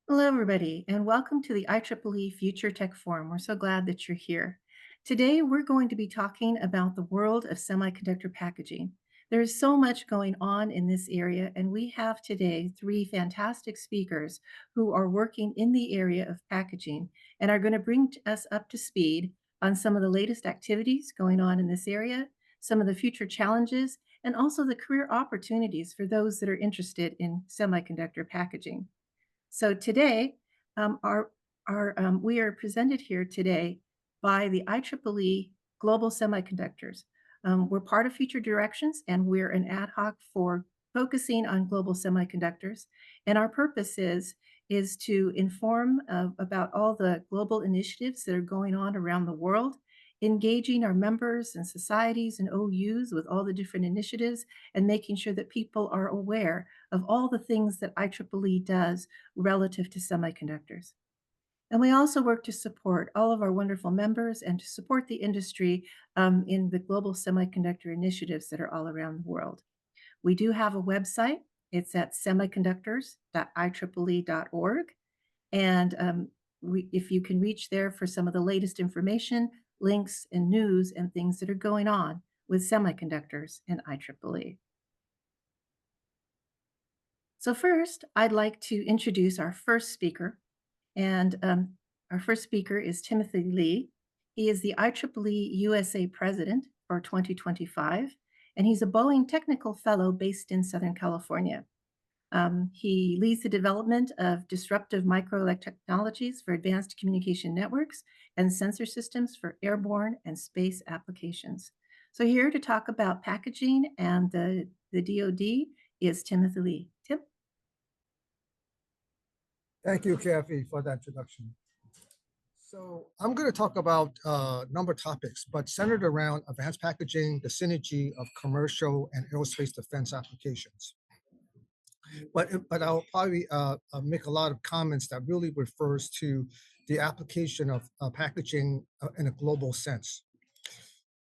Hello, everybody, and welcome to the IEEE Future Tech Forum. We're so glad that you're here. Today, we're going to be talking about the world of semiconductor packaging. There is so much going on in this area, and we have today three fantastic speakers who are working in the area of packaging and are going to bring us up to speed on some of the latest activities going on in this area, some of the future challenges, and also the career opportunities for those that are interested in semiconductor packaging. So today, we are presented here today by the IEEE Global Semiconductors. We're part of Future Directions, and we're an ad hoc for focusing on global semiconductors. And our purpose is to inform about all the global initiatives that are going on around the world, engaging our members and societies and OUs with all the different initiatives, and making sure that people are aware of all the things that IEEE does relative to semiconductors. And we also work to support all of our wonderful members and to support the industry in the global semiconductor initiatives that are all around the world. We do have a website. It's at semiconductors.ieee.org. And if you can reach there for some of the latest information, links, and news and things that are going on with semiconductors and IEEE. So first, I'd like to introduce our first speaker. And our first speaker is Timothy Lee. He is the IEEE USA President for 2025, and he's a Boeing Technical Fellow based in Southern California. He leads the development of disruptive microelectronic technologies for advanced communication networks and sensor systems for airborne and space applications. So here to talk about packaging and the DoD is Timothy Lee. Tim? Thank you, Kathy, for that introduction. So I'm going to talk about a number of topics, but centered around advanced packaging, the synergy of commercial and aerospace defense applications. But I'll probably make a lot of comments that really refers to the application of packaging in a global sense.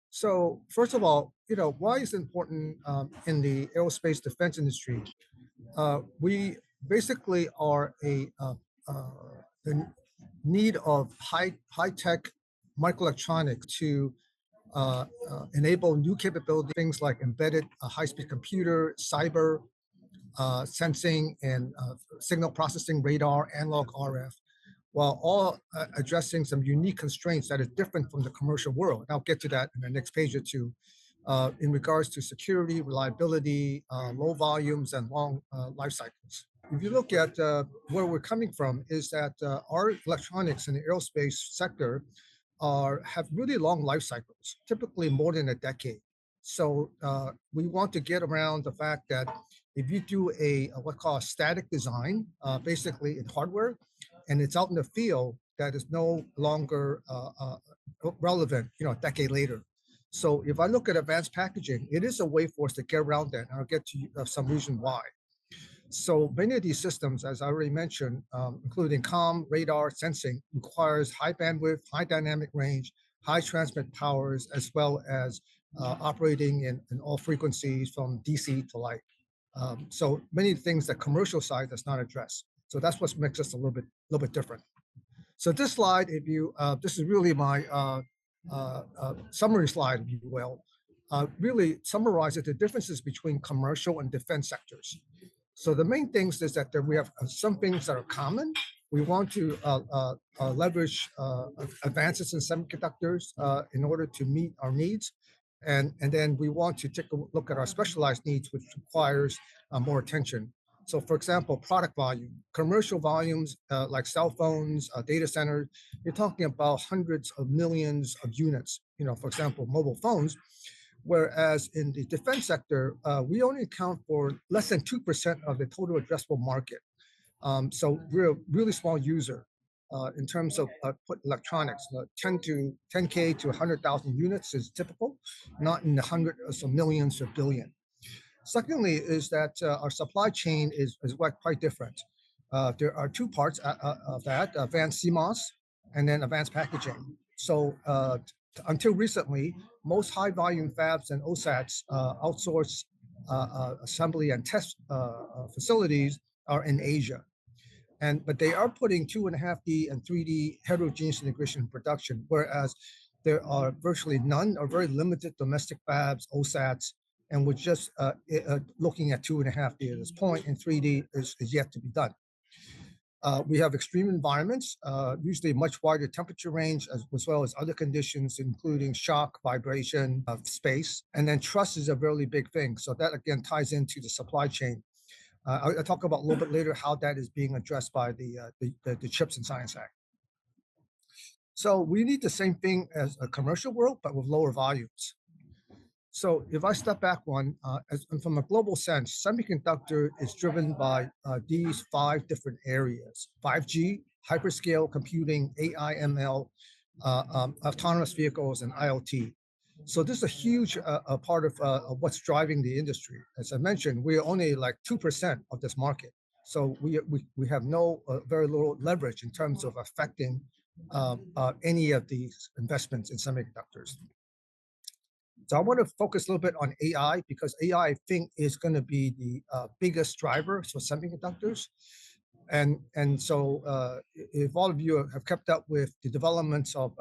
So first of all, why is it important in the aerospace defense industry? We basically are the need of high-tech microelectronics to enable new capabilities, things like embedded high-speed computer, cyber sensing, and signal processing, radar, analog RF, while all addressing some unique constraints that is different from the commercial world. I'll get to that in the next page or two. In regards to security, reliability, low volumes, and long life cycles. If you look at where we're coming from, is that our electronics in the aerospace sector have really long life cycles, typically more than a decade. So we want to get around the fact that if you do what's called static design, basically in hardware, and it's out in the field, that is no longer relevant, a decade later. So if I look at advanced packaging, it is a way for us to get around that. And I'll get to some reason why. So many of these systems, as I already mentioned, including comm, radar, sensing, requires high bandwidth, high dynamic range, high transmit powers, as well as operating in all frequencies from DC to light. So many things that commercial side does not address. So that's what makes us a little bit different. So this slide, this is really my summary slide, if you will, really summarizes the differences between commercial and defense sectors. So the main things is that we have some things that are common. We want to leverage advances in semiconductors in order to meet our needs. And then we want to take a look at our specialized needs, which requires more attention. So for example, product volume, commercial volumes like cell phones, data centers, you're talking about hundreds of millions of units, for example, mobile phones. Whereas in the defense sector, we only account for less than 2% of the total addressable market. So we're a really small user in terms of electronics. 10K to 100,000 units is typical, not in the hundreds of millions or billion. Secondly, is that our supply chain is quite different. There are two parts of that: advanced CMOS and then advanced packaging. So until recently, most high volume fabs and OSATs outsource assembly and test facilities are in Asia. But they are putting 2.5D and 3D heterogeneous integration in production, whereas there are virtually none or very limited domestic fabs, OSATs, and we're just looking at 2.5D at this point, and 3D is yet to be done. We have extreme environments, usually much wider temperature range, as well as other conditions, including shock, vibration of space. And then trust is a really big thing. So that again ties into the supply chain. I'll talk about a little bit later how that is being addressed by the Chips and Science Act. So we need the same thing as a commercial world, but with lower volumes. So if I step back one, from a global sense, semiconductor is driven by these 5 different areas: 5G, hyperscale computing, AI, ML, autonomous vehicles, and IoT. So this is a huge part of what's driving the industry. As I mentioned, we're only like 2% of this market. So we have no very little leverage in terms of affecting any of these investments in semiconductors. So I want to focus a little bit on AI because AI, I think, is going to be the biggest driver for semiconductors. And so if all of you have kept up with the developments of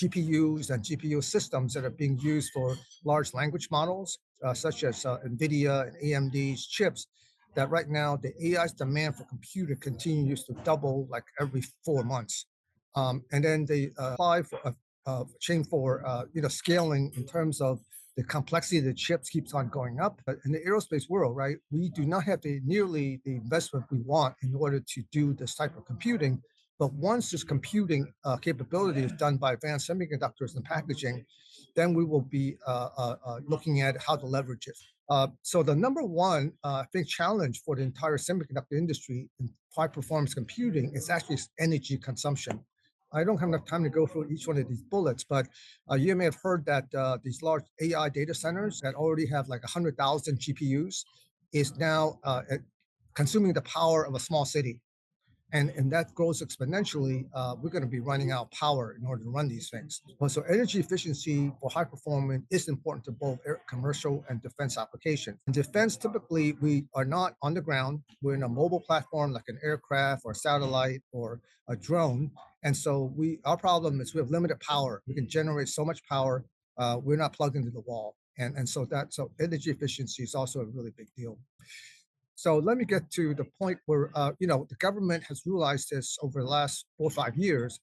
GPUs and GPU systems that are being used for large language models, such as NVIDIA and AMD's chips, that right now the AI's demand for computer continues to double like every 4 months. And then they apply for chain for scaling in terms of the complexity of the chips keeps on going up. But in the aerospace world, right, we do not have nearly the investment we want in order to do this type of computing. But once this computing capability is done by advanced semiconductors and packaging, then we will be looking at how to leverage it. So the number one, I think, challenge for the entire semiconductor industry in high performance computing is actually energy consumption. I don't have enough time to go through each one of these bullets, but you may have heard that these large AI data centers that already have like 100,000 GPUs is now consuming the power of a small city. And that grows exponentially. We're going to be running out of power in order to run these things. So energy efficiency for high performance is important to both commercial and defense applications. In defense, typically, we are not on the ground. We're in a mobile platform like an aircraft or a satellite or a drone. And so our problem is we have limited power. We can generate so much power. We're not plugged into the wall. And so energy efficiency is also a really big deal. So let me get to the point where, the government has realized this over the last 4 or 5 years,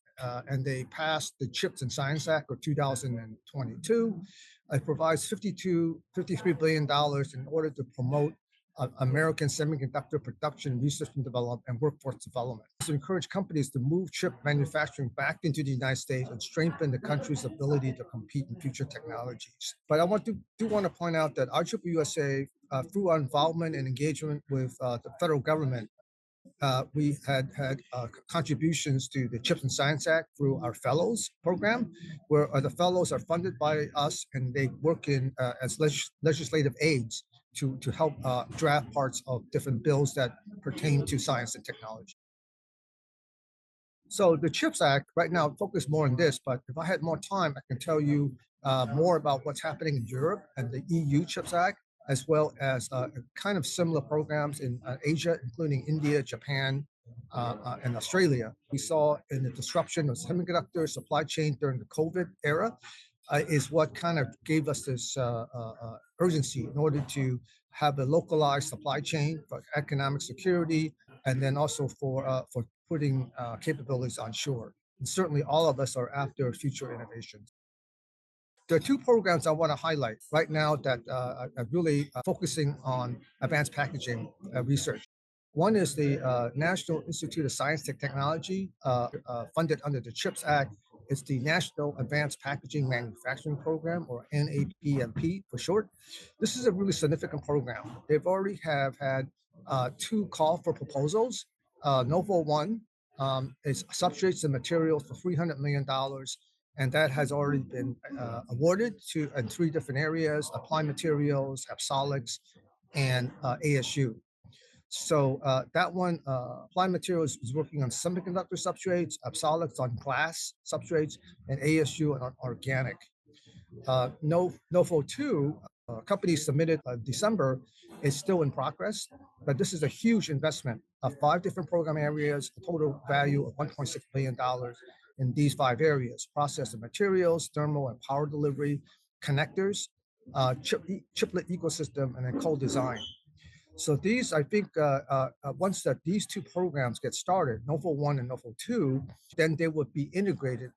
and they passed the Chips and Science Act of 2022. It provides $53 billion in order to promote American semiconductor production, research and development, and workforce development. To encourage companies to move chip manufacturing back into the United States and strengthen the country's ability to compete in future technologies. But I do want to point out that IEEE USA, through our involvement and engagement with the federal government, we had contributions to the Chips and Science Act through our fellows program, where the fellows are funded by us and they work as legislative aides to help draft parts of different bills that pertain to science and technology. So the CHIPS Act right now focus more on this, but if I had more time, I can tell you more about what's happening in Europe and the EU CHIPS Act, as well as kind of similar programs in Asia, including India, Japan, and Australia. We saw in the disruption of semiconductor supply chain during the COVID era is what kind of gave us this urgency in order to have a localized supply chain for economic security, and then also for putting capabilities onshore. And certainly all of us are after future innovations. There are 2 programs I want to highlight right now that are really focusing on advanced packaging research. One is the National Institute of Science and Technology, funded under the CHIPS Act. It's the National Advanced Packaging Manufacturing Program, or NAPMP for short. This is a really significant program. They've already have had 2 call for proposals. Novo 1 is substrates and materials for $300 million. And that has already been awarded in 3 different areas: applied materials, Apsolics, and ASU. So that one, applied materials, is working on semiconductor substrates, Apsolics on glass substrates, and ASU on organic. Novo 2, company submitted December, is still in progress, but this is a huge investment of 5 different program areas, a total value of $1.6 billion in these 5 areas: process and materials, thermal and power delivery, connectors, chiplet ecosystem, and then co-design. So these, I think, once these 2 programs get started, NOFO 1 and NOFO 2, then they would be integrated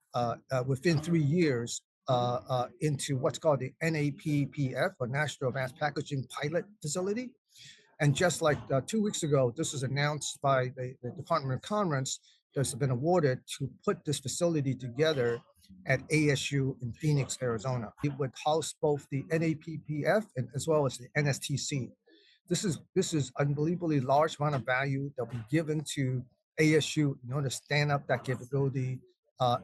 within 3 years into what's called the NAPPF, or National Advanced Packaging Pilot Facility. And just like 2 weeks ago, this was announced by the Department of Commerce that's been awarded to put this facility together at ASU in Phoenix, Arizona. It would house both the NAPPF and as well as the NSTC. This is unbelievably large amount of value that will be given to ASU in order to stand up that capability,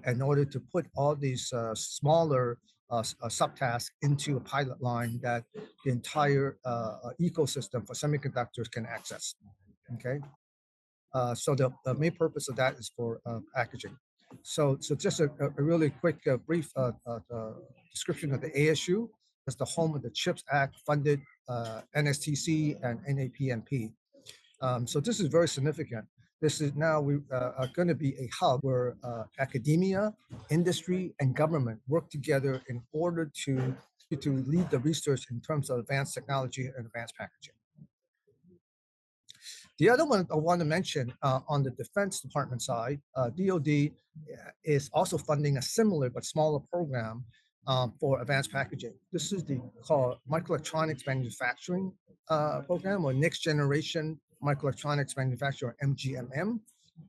in order to put all these smaller subtasks into a pilot line that the entire ecosystem for semiconductors can access. Okay, so the main purpose of that is for packaging. So just a really quick, brief description of the ASU. That's the home of the CHIPS Act funded NSTC and NAPMP. So this is very significant. This is now we are going to be a hub where academia, industry, and government work together in order to lead the research in terms of advanced technology and advanced packaging. The other one I want to mention on the Defense Department side, DoD is also funding a similar but smaller program for advanced packaging. This is the called Microelectronics Manufacturing Program, or Next Generation Microelectronics Manufacturer, MGMM.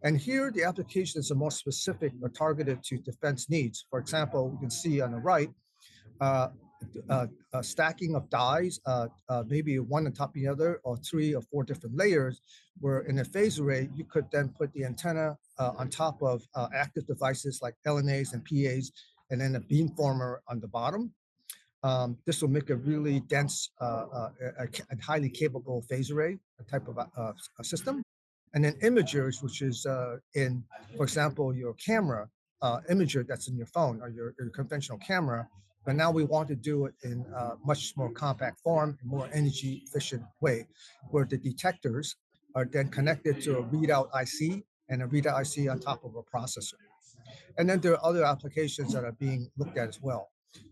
And here the applications are more specific or targeted to defense needs. For example, you can see on the right, stacking of dies, maybe one on top of the other, or 3 or 4 different layers, where in a phase array, you could then put the antenna on top of active devices like LNAs and PAs, and then a beamformer on the bottom. This will make a really dense and highly capable phase array type of a system. And then imagers, which is for example, your camera imager that's in your phone, or your conventional camera. But now we want to do it in a much more compact form, more energy efficient way, where the detectors are then connected to a readout IC, and a readout IC on top of a processor. And then there are other applications that are being looked at as well.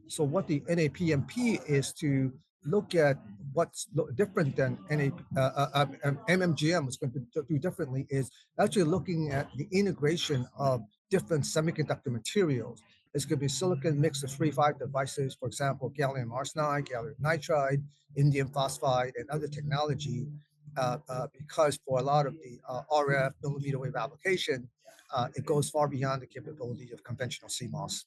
So what the NAPMP is to look at what's different than MMGM is going to do differently, is actually looking at the integration of different semiconductor materials. It's going to be silicon mixed with 3-5 devices, for example, gallium arsenide, gallium nitride, indium phosphide, and other technology, because for a lot of the RF millimeter wave application, it goes far beyond the capability of conventional CMOS.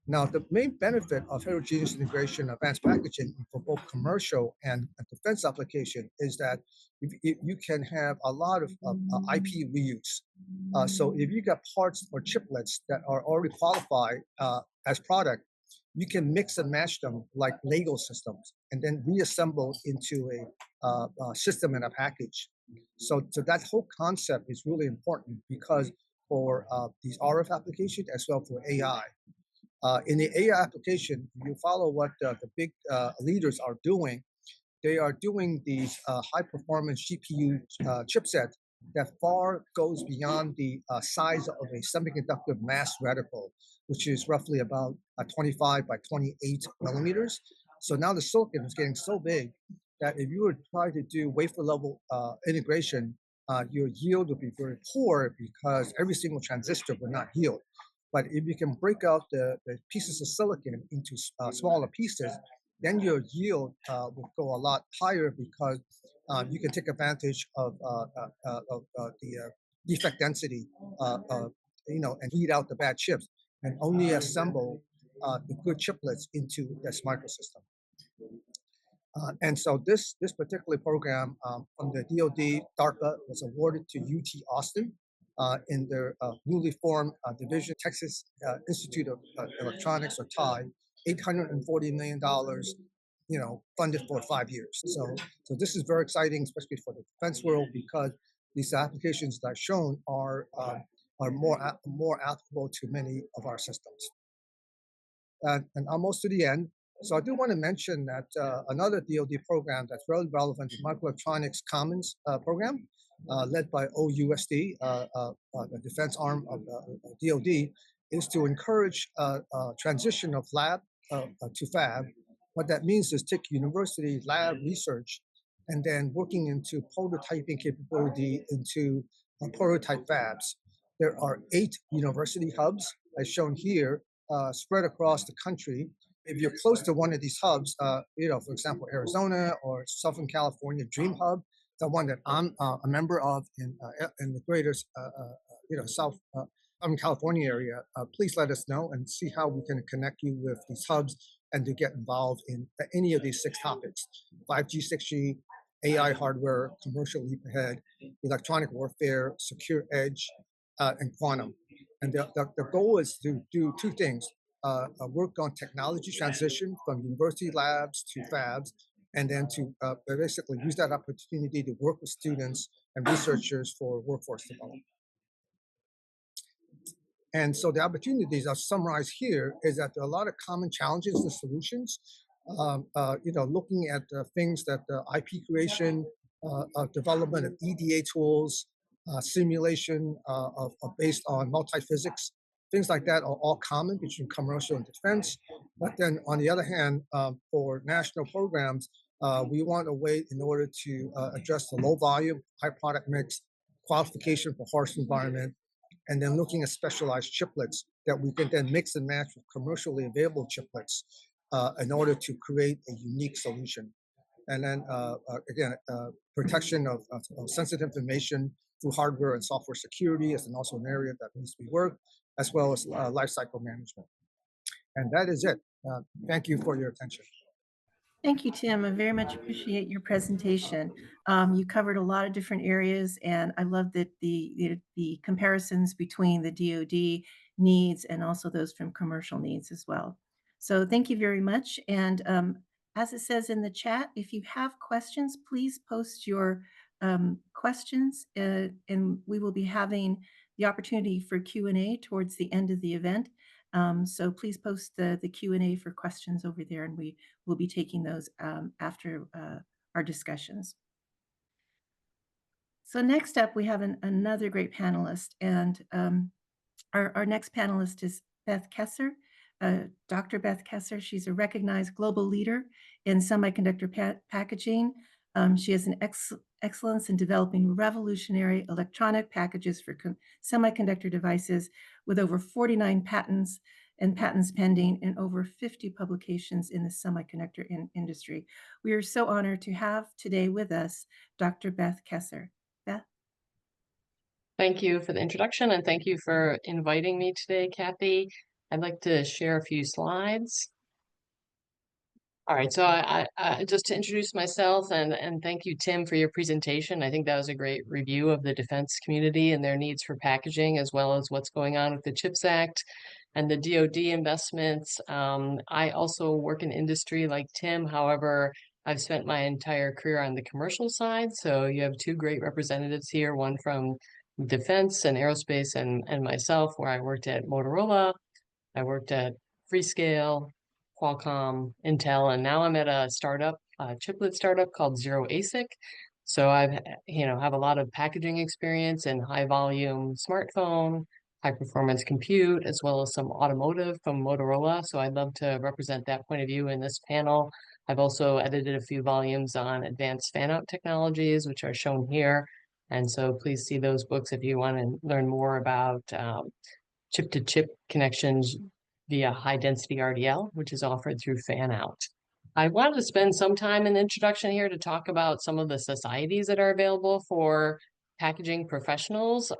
Now, the main benefit of heterogeneous integration of advanced packaging for both commercial and defense application is that you can have a lot of IP reuse. So if you got parts or chiplets that are already qualified as product, you can mix and match them like Lego systems, and then reassemble into a system in a package. So that whole concept is really important, because for these RF applications as well for AI. In the AI application, you follow what the big leaders are doing. They are doing these high performance GPU chipset that far goes beyond the size of a semiconductor mass reticle, which is roughly about 25 by 28 millimeters. So now the silicon is getting so big that if you were to try to do wafer level integration, your yield would be very poor, because every single transistor would not yield. But if you can break out the pieces of silicon into smaller pieces, then your yield will go a lot higher, because you can take advantage of the defect density, and weed out the bad chips, and only assemble the good chiplets into this microsystem. And so this particular program from the DoD, DARPA, was awarded to UT Austin in their newly formed division, Texas Institute of Electronics, or TI, $840 million, funded for 5 years. So this is very exciting, especially for the defense world, because these applications that are shown are more applicable to many of our systems. And almost to the end, So I do want to mention that another DoD program that's really relevant is Microelectronics Commons program, led by OUSD, the defense arm of the DoD, is to encourage transition of lab to fab. What that means is take university lab research and then working into prototyping capability into prototype fabs. There are 8 university hubs, as shown here, spread across the country. If you're close to one of these hubs, for example, Arizona or Southern California Dream Hub, the one that I'm a member of in the greater, South California area, please let us know and see how we can connect you with these hubs and to get involved in any of these 6 topics: 5G, 6G, AI hardware, commercial leap ahead, electronic warfare, secure edge, and quantum. And the goal is to do 2 things: work on technology transition from university labs to fabs, and then to basically use that opportunity to work with students and researchers for workforce development. And so the opportunities are summarized here is that there are a lot of common challenges and solutions. Looking at things that IP creation, development of EDA tools, simulation based on multi-physics, things like that are all common between commercial and defense. But then on the other hand, for national programs, we want a way in order to address the low volume, high product mix, qualification for harsh environment, and then looking at specialized chiplets that we can then mix and match with commercially available chiplets in order to create a unique solution. And then again, protection of sensitive information through hardware and software security is also an area that needs to be worked, as well as lifecycle management. And that is it. Thank you for your attention. Thank you, Tim. I very much appreciate your presentation. You covered a lot of different areas, and I love that the comparisons between the DoD needs and also those from commercial needs as well. So thank you very much. And as it says in the chat, if you have questions, please post your questions, and we will be having the opportunity for Q&A towards the end of the event. So please post the Q&A for questions over there, and we will be taking those after our discussions. So next up, we have another great panelist, and our next panelist is Beth Kesser, Dr. Beth Kesser. She's a recognized global leader in semiconductor packaging. She has an excellence in developing revolutionary electronic packages for semiconductor devices, with over 49 patents and patents pending and over 50 publications in the semiconductor industry. We are so honored to have today with us Dr. Beth Kesser. Beth? Thank you for the introduction, and thank you for inviting me today, Kathy. I'd like to share a few slides. All right, so I just to introduce myself and thank you, Tim, for your presentation. I think that was a great review of the defense community and their needs for packaging, as well as what's going on with the CHIPS Act and the DoD investments. I also work in industry like Tim. However, I've spent my entire career on the commercial side. So you have 2 great representatives here, one from defense and aerospace and myself, where I worked at Motorola. I worked at Freescale, Qualcomm, Intel, and now I'm at a startup, a chiplet startup called Zero ASIC. So I've, have a lot of packaging experience in high volume smartphone, high performance compute, as well as some automotive from Motorola. So I'd love to represent that point of view in this panel. I've also edited a few volumes on advanced fan-out technologies, which are shown here. And so please see those books if you want to learn more about chip-to-chip connections via high-density RDL, which is offered through fan-out. I wanted to spend some time in the introduction here to talk about some of the societies that are available for packaging professionals,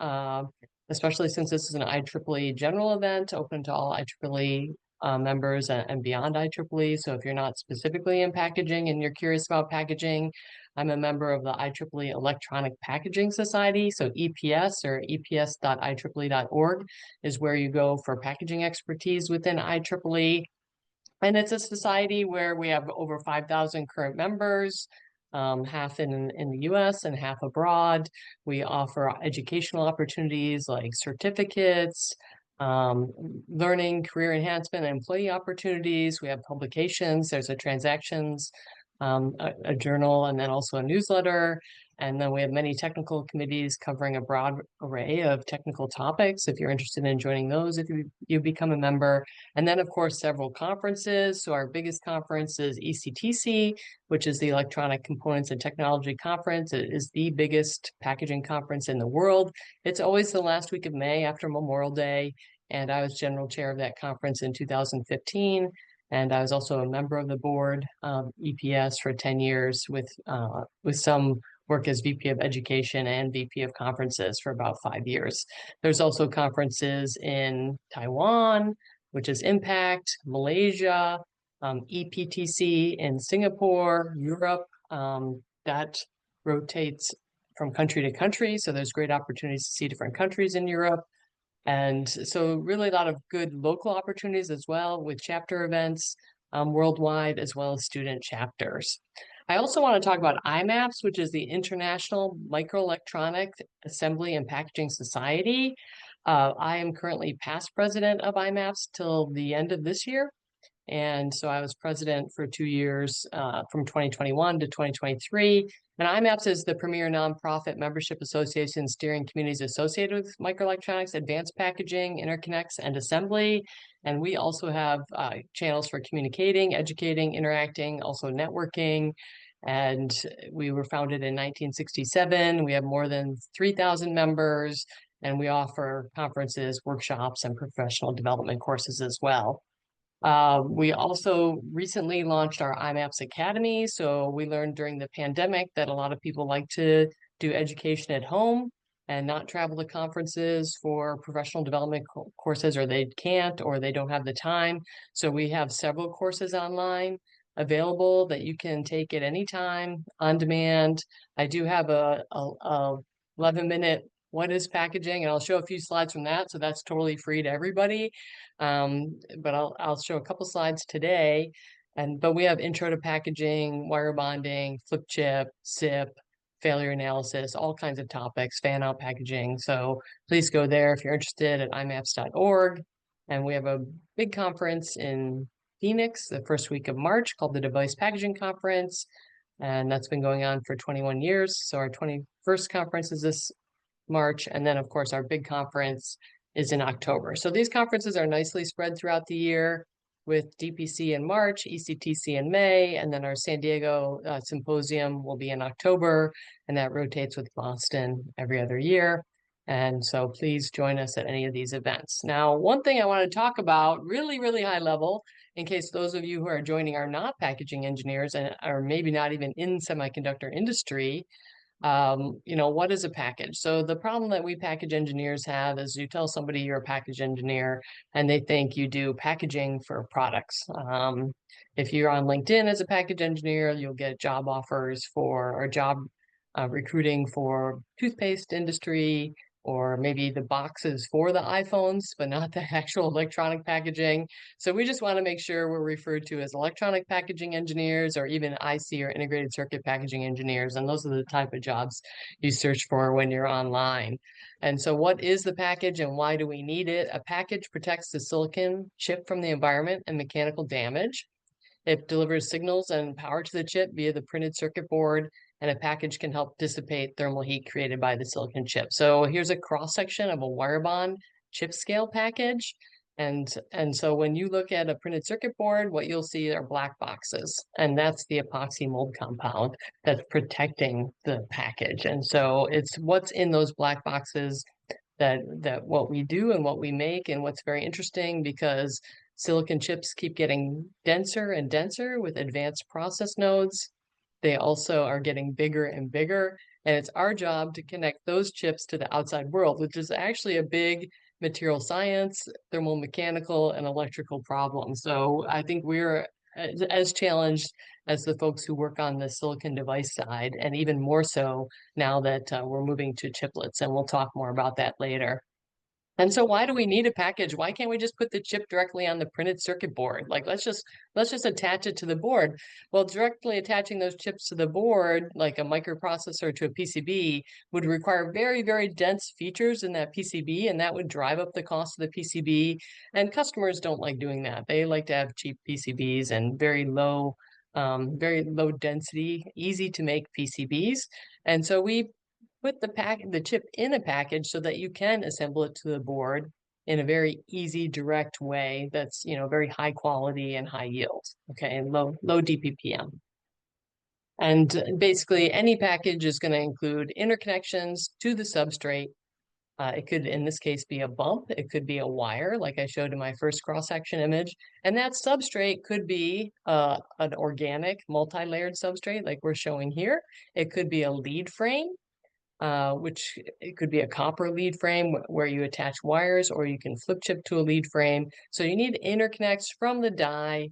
especially since this is an IEEE general event open to all IEEE members and beyond IEEE. So if you're not specifically in packaging and you're curious about packaging, I'm a member of the IEEE Electronic Packaging Society. So EPS, or eps.ieee.org, is where you go for packaging expertise within IEEE. And it's a society where we have over 5,000 current members, half in the US and half abroad. We offer educational opportunities like certificates, learning, career enhancement, and employee opportunities. We have publications. There's a transactions, a journal, and then also a newsletter. And then we have many technical committees covering a broad array of technical topics. If you're interested in joining those, if you become a member. And then, of course, several conferences. So our biggest conference is ECTC, which is the Electronic Components and Technology Conference. It is the biggest packaging conference in the world. It's always the last week of May after Memorial Day. And I was general chair of that conference in 2015. And I was also a member of the board of EPS for 10 years with some work as VP of Education and VP of Conferences for about 5 years. There's also conferences in Taiwan, which is Impact, Malaysia, EPTC in Singapore, Europe. That rotates from country to country. So there's great opportunities to see different countries in Europe. And so really a lot of good local opportunities as well with chapter events worldwide, as well as student chapters. I also want to talk about IMAPS, which is the International Microelectronic Assembly and Packaging Society. I am currently past president of IMAPS till the end of this year. And so I was president for 2 years from 2021 to 2023. And IMAPS is the premier nonprofit membership association steering communities associated with microelectronics, advanced packaging, interconnects, and assembly. And we also have channels for communicating, educating, interacting, also networking. And we were founded in 1967. We have more than 3,000 members, and we offer conferences, workshops, and professional development courses as well. We also recently launched our IMAPS Academy. So we learned during the pandemic that a lot of people like to do education at home and not travel to conferences for professional development courses, or they can't, or they don't have the time. So we have several courses online available that you can take at any time on demand. I do have a 11-minute what is packaging, and I'll show a few slides from that. So that's totally free to everybody. But I'll show a couple slides today. But we have intro to packaging, wire bonding, flip chip, SIP, failure analysis, all kinds of topics, fan out packaging. So please go there if you're interested at imaps.org. And we have a big conference in Phoenix the first week of March called the Device Packaging Conference. And that's been going on for 21 years. So our 21st conference is this March. And then, of course, our big conference is in October. So these conferences are nicely spread throughout the year, with DPC in March, ECTC in May, and then our San Diego symposium will be in October, and that rotates with Boston every other year. And so please join us at any of these events. Now, one thing I want to talk about really, really high level, in case those of you who are joining are not packaging engineers and are maybe not even in semiconductor industry, what is a package? So the problem that we package engineers have is you tell somebody you're a package engineer and they think you do packaging for products. If you're on LinkedIn as a package engineer, you'll get job offers or job recruiting for toothpaste industry, or maybe the boxes for the iPhones, but not the actual electronic packaging. So we just want to make sure we're referred to as electronic packaging engineers, or even IC or integrated circuit packaging engineers. And those are the type of jobs you search for when you're online. And so what is the package and why do we need it? A package protects the silicon chip from the environment and mechanical damage. It delivers signals and power to the chip via the printed circuit board, and a package can help dissipate thermal heat created by the silicon chip. So here's a cross-section of a wire bond chip scale package. And so when you look at a printed circuit board, what you'll see are black boxes, and that's the epoxy mold compound that's protecting the package. And so it's what's in those black boxes that what we do and what we make, and what's very interesting, because silicon chips keep getting denser and denser with advanced process nodes. They also are getting bigger and bigger, and it's our job to connect those chips to the outside world, which is actually a big material science, thermal mechanical, and electrical problem. So I think we're as challenged as the folks who work on the silicon device side, and even more so now that we're moving to chiplets, and we'll talk more about that later. And so why do we need a package? Why can't we just put the chip directly on the printed circuit board? Like, let's just attach it to the board. Well, directly attaching those chips to the board, like a microprocessor to a PCB, would require very, very dense features in that PCB, and that would drive up the cost of the PCB. And customers don't like doing that. They like to have cheap PCBs and very low density, easy to make PCBs. And so we put the chip in a package so that you can assemble it to the board in a very easy, direct way that's, very high quality and high yield, okay, and low DPPM. And basically any package is going to include interconnections to the substrate. It could, in this case, be a bump. It could be a wire, like I showed in my first cross-section image. And that substrate could be an organic multi-layered substrate like we're showing here. It could be a lead frame, which it could be a copper lead frame where you attach wires, or you can flip chip to a lead frame. So you need interconnects from the die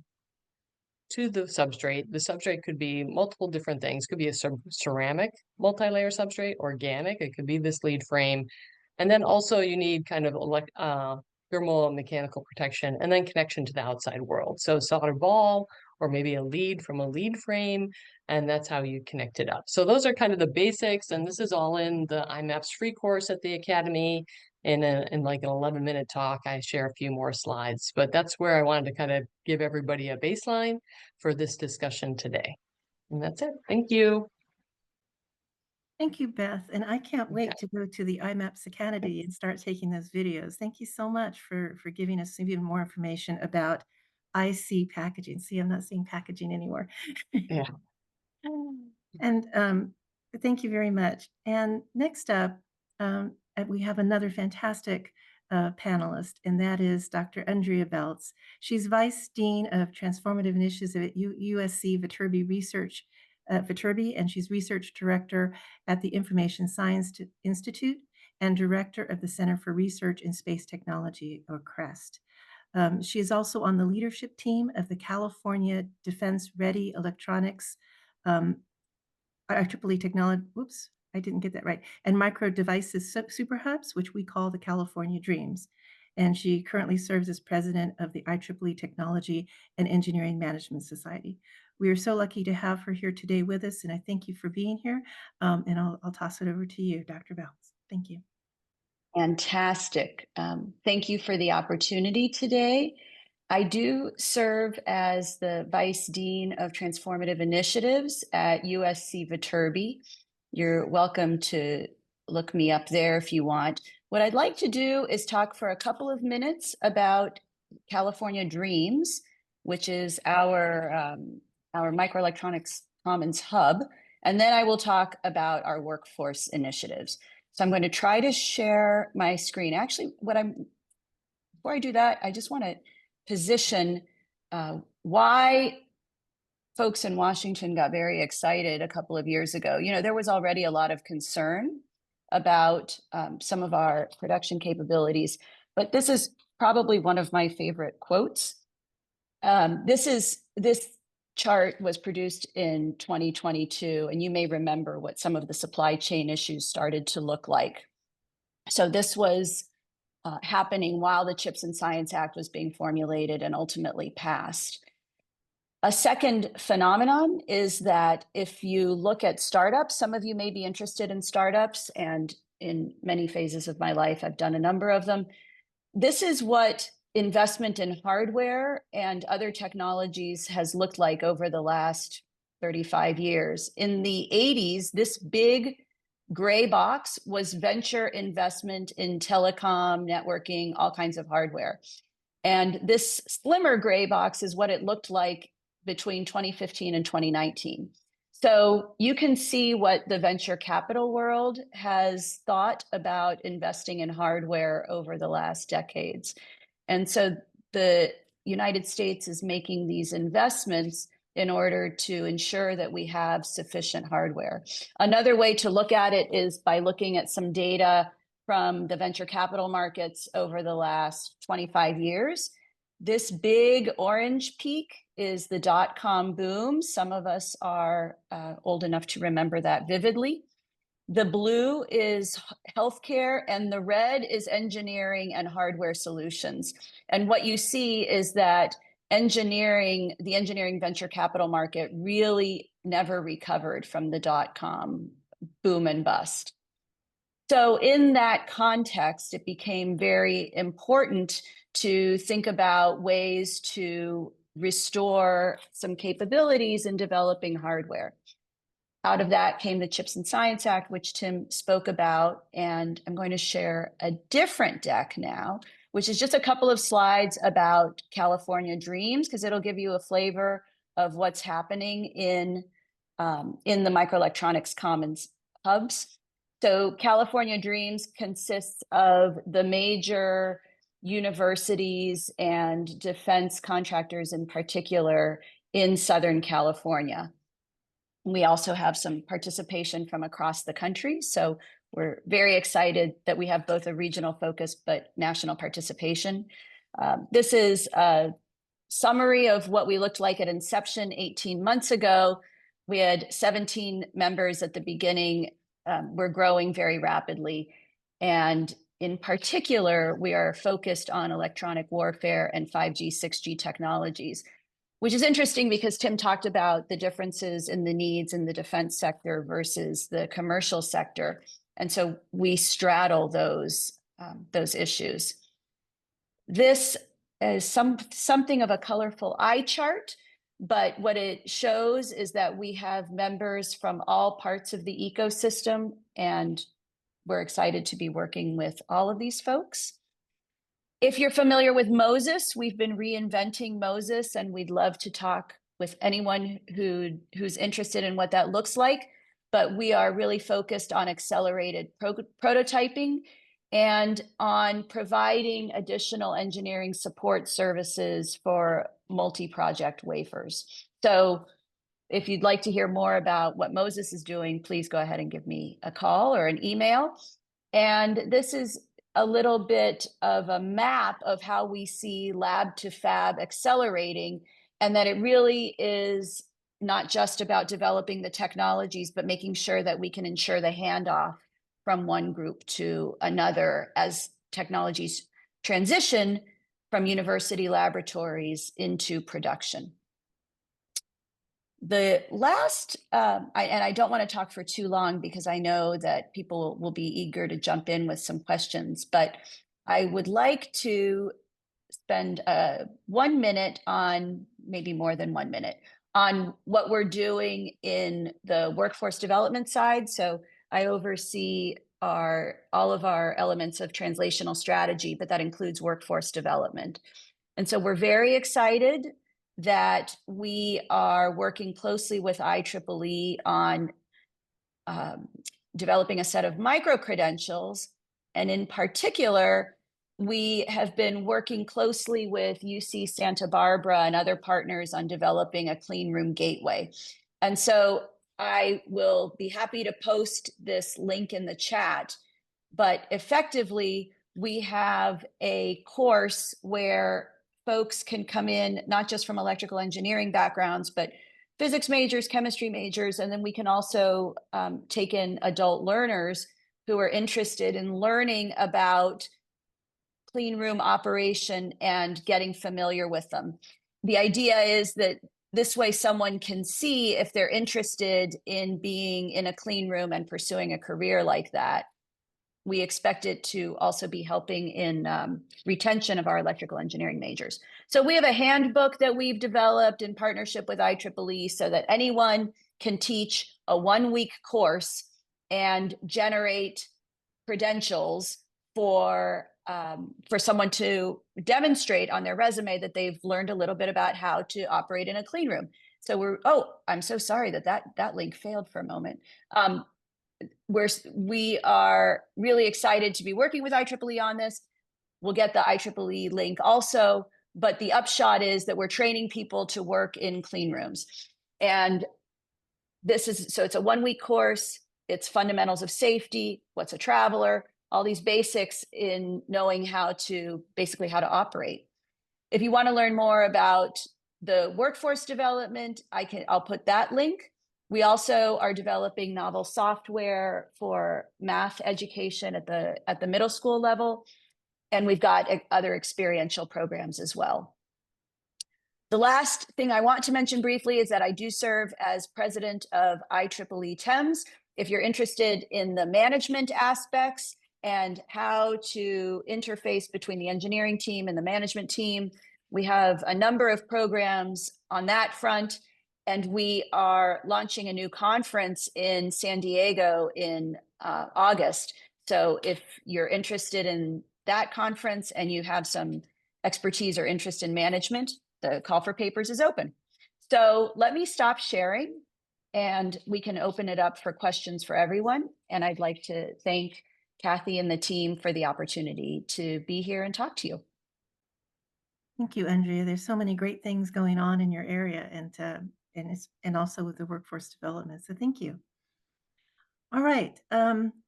to the substrate. The substrate could be multiple different things. It could be a ceramic multi-layer substrate, organic. It could be this lead frame. And then also you need kind of thermal and mechanical protection, and then connection to the outside world. So solder ball, or maybe a lead from a lead frame, and that's how you connect it up. So those are kind of the basics, and this is all in the IMAPS free course at the Academy. In like an 11-minute talk, I share a few more slides, but that's where I wanted to kind of give everybody a baseline for this discussion today. And that's it. Thank you. Thank you, Beth. And I can't Okay. wait to go to the IMAPS Academy and start taking those videos. Thank you so much for giving us even more information about IC packaging. See, I'm not seeing packaging anymore. Yeah. And thank you very much. And next up, we have another fantastic panelist, and that is Dr. Andrea Beltz. She's Vice Dean of Transformative Initiatives at USC Viterbi Research, Viterbi, and she's Research Director at the Information Science Institute and Director of the Center for Research in Space Technology, or CREST. She is also on the leadership team of the California Defense Ready Electronics IEEE technology, whoops, I didn't get that right, and micro devices super hubs, which we call the California Dreams. And she currently serves as president of the IEEE Technology and Engineering Management Society. We are so lucky to have her here today with us, and I thank you for being here. And I'll toss it over to you, Dr. Beltz. Thank you. Fantastic. Thank you for the opportunity today. I do serve as the Vice Dean of Transformative Initiatives at USC Viterbi. You're welcome to look me up there if you want. What I'd like to do is talk for a couple of minutes about California Dreams, which is our microelectronics commons hub, and then I will talk about our workforce initiatives. So I'm going to try to share my screen. Actually, before I do that, I just want to position why folks in Washington got very excited a couple of years ago. There was already a lot of concern about some of our production capabilities, but this is probably one of my favorite quotes. This chart was produced in 2022, and you may remember what some of the supply chain issues started to look like. So this was happening while the CHIPS and Science Act was being formulated and ultimately passed. A second phenomenon is that if you look at startups, some of you may be interested in startups, and in many phases of my life, I've done a number of them. This is what investment in hardware and other technologies has looked like over the last 35 years. In the 80s, this big gray box was venture investment in telecom, networking, all kinds of hardware. And this slimmer gray box is what it looked like between 2015 and 2019. So you can see what the venture capital world has thought about investing in hardware over the last decades. And so the United States is making these investments in order to ensure that we have sufficient hardware. Another way to look at it is by looking at some data from the venture capital markets over the last 25 years. This big orange peak is the dot-com boom. Some of us are old enough to remember that vividly. The blue is healthcare, and the red is engineering and hardware solutions. And what you see is that the engineering venture capital market really never recovered from the dot-com boom and bust. So in that context, it became very important to think about ways to restore some capabilities in developing hardware. Out of that came the Chips and Science Act, which Tim spoke about. And I'm going to share a different deck now, which is just a couple of slides about California Dreams, because it'll give you a flavor of what's happening in the microelectronics commons hubs. So California Dreams consists of the major universities and defense contractors in particular in Southern California. We also have some participation from across the country. So we're very excited that we have both a regional focus, but national participation. This is a summary of what we looked like at inception 18 months ago. We had 17 members at the beginning. We're growing very rapidly. And in particular, we are focused on electronic warfare and 5G, 6G technologies, which is interesting because Tim talked about the differences in the needs in the defense sector versus the commercial sector. And so we straddle those issues. This is something of a colorful eye chart, but what it shows is that we have members from all parts of the ecosystem, and we're excited to be working with all of these folks. If you're familiar with Moses, we've been reinventing Moses, and we'd love to talk with anyone who's interested in what that looks like. But we are really focused on accelerated prototyping and on providing additional engineering support services for multi-project wafers. So if you'd like to hear more about what Moses is doing, please go ahead and give me a call or an email. And this is a little bit of a map of how we see lab to fab accelerating, and that it really is not just about developing the technologies, but making sure that we can ensure the handoff from one group to another as technologies transition from university laboratories into production. The last, and I don't want to talk for too long because I know that people will be eager to jump in with some questions, but I would like to spend 1 minute on, maybe more than 1 minute, on what we're doing in the workforce development side. So I oversee all of our elements of translational strategy, but that includes workforce development. And so we're very excited that we are working closely with IEEE on developing a set of micro-credentials. And in particular, we have been working closely with UC Santa Barbara and other partners on developing a clean room gateway. And so I will be happy to post this link in the chat, but effectively, we have a course where folks can come in, not just from electrical engineering backgrounds, but physics majors, chemistry majors, and then we can also take in adult learners who are interested in learning about clean room operation and getting familiar with them. The idea is that this way someone can see if they're interested in being in a clean room and pursuing a career like that. We expect it to also be helping in retention of our electrical engineering majors. So we have a handbook that we've developed in partnership with IEEE so that anyone can teach a 1-week course and generate credentials for someone to demonstrate on their resume that they've learned a little bit about how to operate in a clean room. So I'm so sorry that link failed for a moment. We are really excited to be working with IEEE on this. We'll get the IEEE link also, but the upshot is that we're training people to work in clean rooms. And it's a 1-week course. It's fundamentals of safety, what's a traveler, all these basics in knowing how to operate. If you want to learn more about the workforce development, I'll put that link. We also are developing novel software for math education at the middle school level, and we've got other experiential programs as well. The last thing I want to mention briefly is that I do serve as president of IEEE TEMS. If you're interested in the management aspects and how to interface between the engineering team and the management team, we have a number of programs on that front. And we are launching a new conference in San Diego in August. So if you're interested in that conference and you have some expertise or interest in management, the call for papers is open. So let me stop sharing and we can open it up for questions for everyone. And I'd like to thank Kathy and the team for the opportunity to be here and talk to you. Thank you, Andrea. There's so many great things going on in your area and also with the workforce development. So thank you. All right.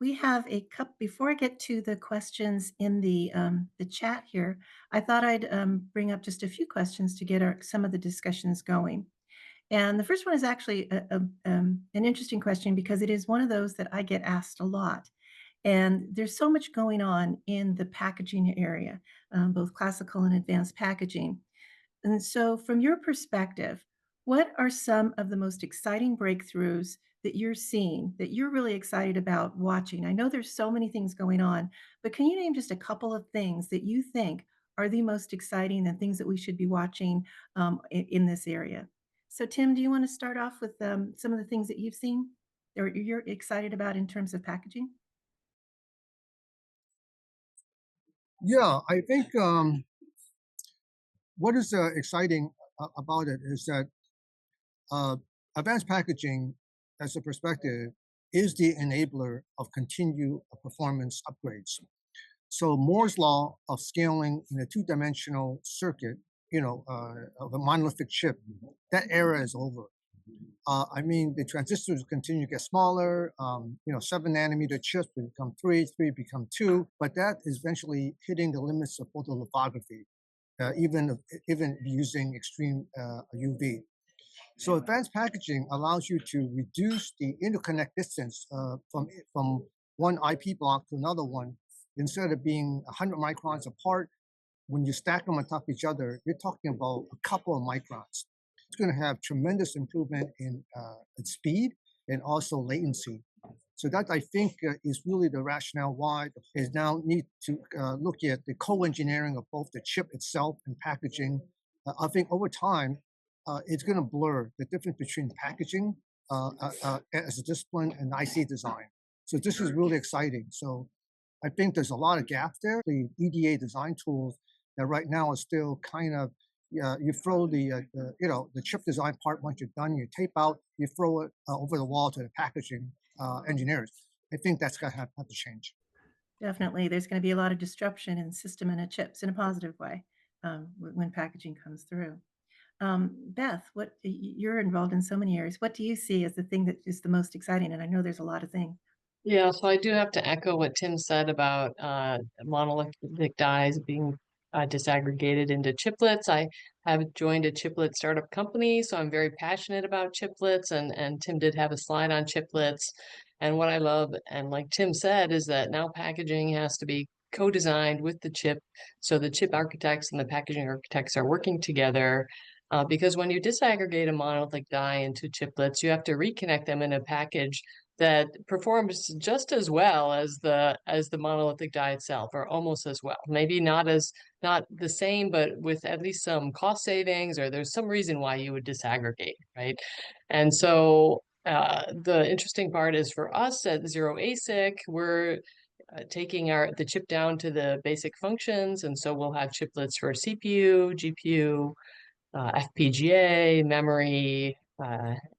We have a couple, before I get to the questions in the chat here, I thought I'd bring up just a few questions to get some of the discussions going. And the first one is actually an interesting question because it is one of those that I get asked a lot. And there's so much going on in the packaging area, both classical and advanced packaging. And so from your perspective, what are some of the most exciting breakthroughs that you're seeing that you're really excited about watching? I know there's so many things going on, but can you name just a couple of things that you think are the most exciting and things that we should be watching in this area? So Tim, do you want to start off with some of the things that you've seen or you're excited about in terms of packaging? Yeah, I think what is exciting about it is that advanced packaging, as a perspective, is the enabler of continued performance upgrades. So Moore's law of scaling in a two-dimensional circuit, of a monolithic chip, that era is over. I mean, the transistors continue to get smaller. 7 nanometer chips will become three become 2, but that is eventually hitting the limits of photolithography, even using extreme UV. So advanced packaging allows you to reduce the interconnect distance from one IP block to another one. Instead of being 100 microns apart, when you stack them on top of each other, you're talking about a couple of microns. It's going to have tremendous improvement in speed and also latency. So that, I think, is really the rationale why is now need to look at the co-engineering of both the chip itself and packaging. I think over time, it's going to blur the difference between packaging as a discipline and IC design. So this is really exciting. So I think there's a lot of gaps there. The EDA design tools that right now is still kind of, you throw the chip design part. Once you're done, you tape out, you throw it over the wall to the packaging engineers. I think that's going to have to change. Definitely. There's going to be a lot of disruption in system and chips in a positive way when packaging comes through. Beth, you're involved in so many areas. What do you see as the thing that is the most exciting? And I know there's a lot of things. Yeah, so I do have to echo what Tim said about monolithic dies being disaggregated into chiplets. I have joined a chiplet startup company, so I'm very passionate about chiplets, and Tim did have a slide on chiplets. And what I love, and like Tim said, is that now packaging has to be co-designed with the chip, so the chip architects and the packaging architects are working together. Because when you disaggregate a monolithic die into chiplets, you have to reconnect them in a package that performs just as well as the monolithic die itself, or almost as well. Maybe not the same, but with at least some cost savings, or there's some reason why you would disaggregate, right? And so the interesting part is for us at Zero ASIC, we're taking the chip down to the basic functions, and so we'll have chiplets for CPU, GPU, FPGA, memory,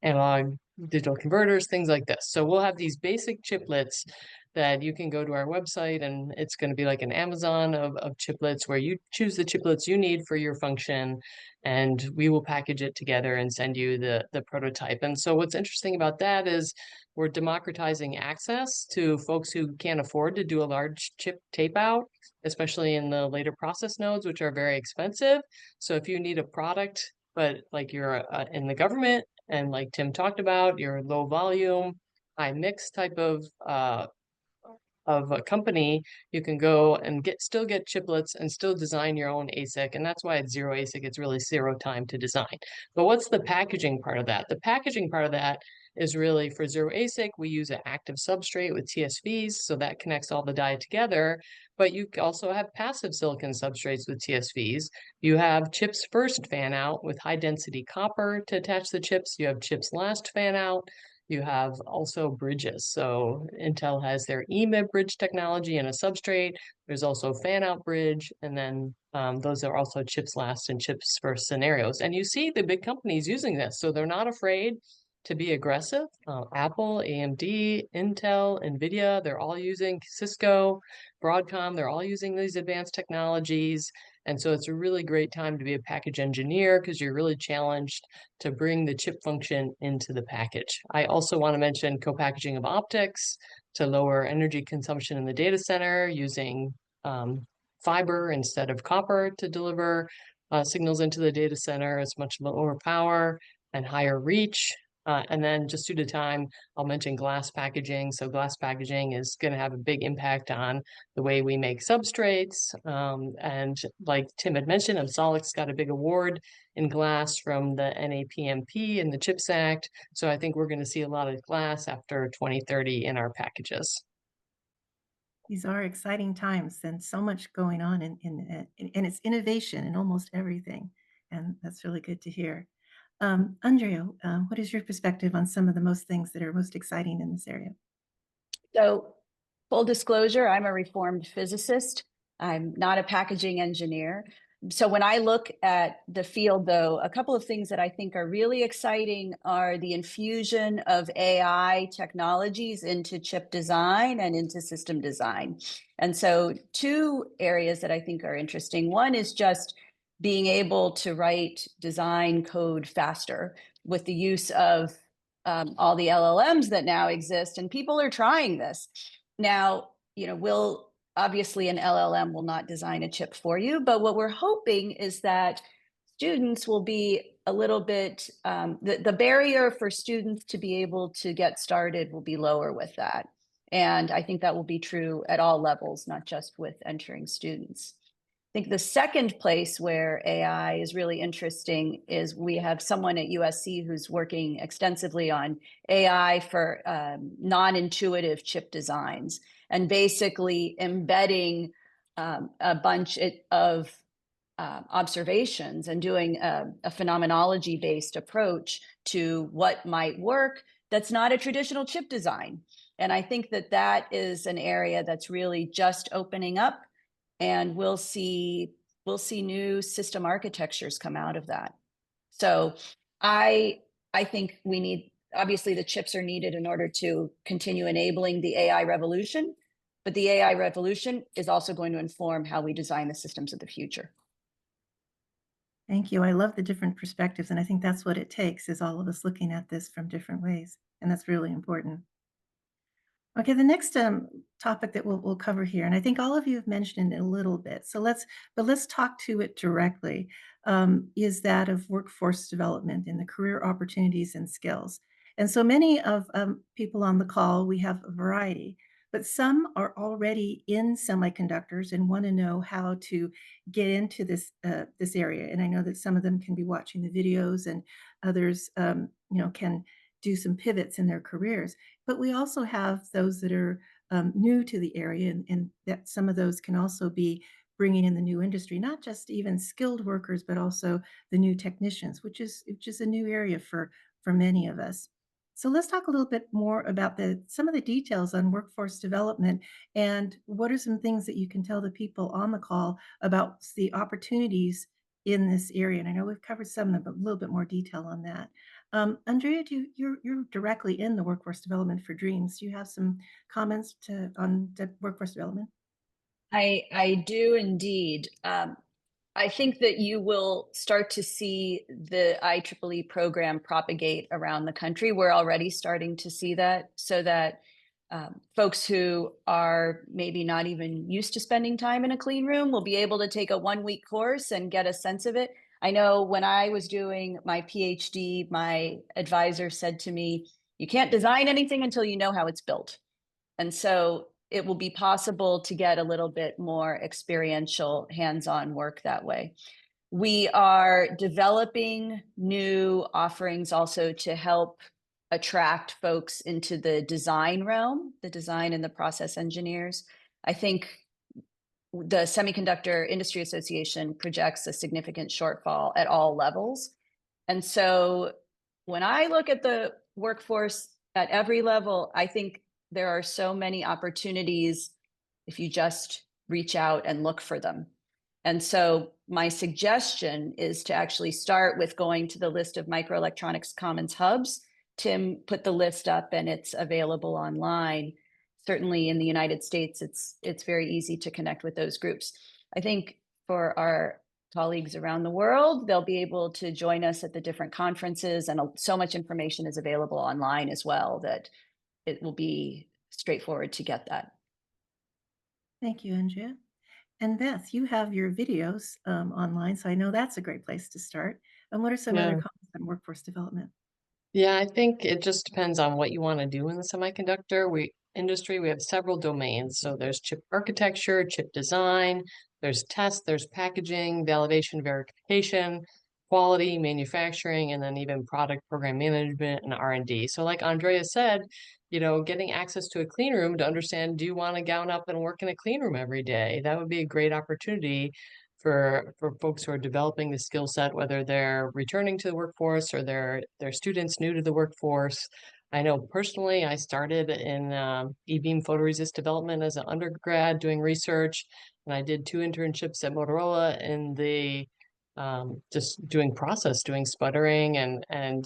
analog digital converters, things like this. So we'll have these basic chiplets that you can go to our website, and it's going to be like an Amazon of chiplets where you choose the chiplets you need for your function, and we will package it together and send you the prototype. And so what's interesting about that is we're democratizing access to folks who can't afford to do a large chip tape out, especially in the later process nodes, which are very expensive. So if you need a product, but like you're in the government And like Tim talked about, your low volume, high mix type of a company, you can go and still get chiplets and still design your own ASIC. And that's why it's zero ASIC. It's really zero time to design. But what's the packaging part of that? The packaging part of that is really for zero ASIC, we use an active substrate with TSVs. So that connects all the die together. But you also have passive silicon substrates with TSVs. You have chips first fan out with high density copper to attach the chips. You have chips last fan out. You have also bridges. So Intel has their EMIB bridge technology and a substrate. There's also fan out bridge. And then those are also chips last and chips first scenarios. And you see the big companies using this. So they're not afraid to be aggressive. Apple, AMD, Intel, NVIDIA, they're all using Cisco, Broadcom, they're all using these advanced technologies. And so it's a really great time to be a package engineer because you're really challenged to bring the chip function into the package. I also want to mention co-packaging of optics to lower energy consumption in the data center using fiber instead of copper to deliver signals into the data center. It's much lower power and higher reach. And then just due to time, I'll mention glass packaging. So glass packaging is going to have a big impact on the way we make substrates. And like Tim had mentioned, Amsolic's got a big award in glass from the NAPMP and the CHIPS Act. So I think we're going to see a lot of glass after 2030 in our packages. These are exciting times and so much going on and it's innovation in almost everything. And that's really good to hear. Andrea, what is your perspective on some of the most things that are most exciting in this area? So, full disclosure, I'm a reformed physicist. I'm not a packaging engineer. So when I look at the field, though, a couple of things that I think are really exciting are the infusion of AI technologies into chip design and into system design. And so two areas that I think are interesting. One is just being able to write design code faster with the use of all the LLMs that now exist, and people are trying this. Now, obviously an LLM will not design a chip for you, but what we're hoping is that students will be a little bit, the barrier for students to be able to get started will be lower with that. And I think that will be true at all levels, not just with entering students. I think the second place where AI is really interesting is we have someone at USC who's working extensively on AI for non-intuitive chip designs and basically embedding a bunch of observations and doing a phenomenology-based approach to what might work that's not a traditional chip design. And I think that that is an area that's really just opening up, and we'll see new system architectures come out of that. So I think we need, obviously the chips are needed in order to continue enabling the AI revolution, but the AI revolution is also going to inform how we design the systems of the future. Thank you. I love the different perspectives, and I think that's what it takes, is all of us looking at this from different ways, and that's really important. Okay, the next topic that we'll cover here, and I think all of you have mentioned it a little bit. So let's talk to it directly. Is that of workforce development and the career opportunities and skills. And so many of people on the call, we have a variety, but some are already in semiconductors and want to know how to get into this area. And I know that some of them can be watching the videos, and others, can do some pivots in their careers. But we also have those that are new to the area, and that some of those can also be bringing in the new industry, not just even skilled workers, but also the new technicians, which is a new area for many of us. So let's talk a little bit more about some of the details on workforce development, and what are some things that you can tell the people on the call about the opportunities in this area. And I know we've covered some of them, but a little bit more detail on that. Andrea, you're directly in the workforce development for Dreams. Do you have some comments on the workforce development? I do indeed. I think that you will start to see the IEEE program propagate around the country. We're already starting to see that, so that folks who are maybe not even used to spending time in a clean room will be able to take a 1-week course and get a sense of it. I know when I was doing my PhD, my advisor said to me, you can't design anything until you know how it's built. And so it will be possible to get a little bit more experiential hands-on work that way. We are developing new offerings also to help attract folks into the design realm, the design and the process engineers. I think the Semiconductor Industry Association projects a significant shortfall at all levels. And so when I look at the workforce at every level, I think there are so many opportunities if you just reach out and look for them. And so my suggestion is to actually start with going to the list of microelectronics commons hubs. Tim put the list up and it's available online. Certainly in the United States, it's very easy to connect with those groups. I think for our colleagues around the world, they'll be able to join us at the different conferences, and so much information is available online as well that it will be straightforward to get that. Thank you, Andrea. And Beth, you have your videos online, so I know that's a great place to start. And what are some other Yeah. comments on workforce development? Yeah, I think it just depends on what you want to do in the semiconductor industry. We have several domains. So there's chip architecture, chip design, there's test, there's packaging, validation, verification, quality, manufacturing, and then even product program management and R&D. So like Andrea said, getting access to a clean room to understand, do you want to gown up and work in a clean room every day? That would be a great opportunity for folks who are developing the skill set, whether they're returning to the workforce or they're students new to the workforce. I know personally, I started in e-beam photoresist development as an undergrad doing research, and I did 2 internships at Motorola in the just doing doing sputtering and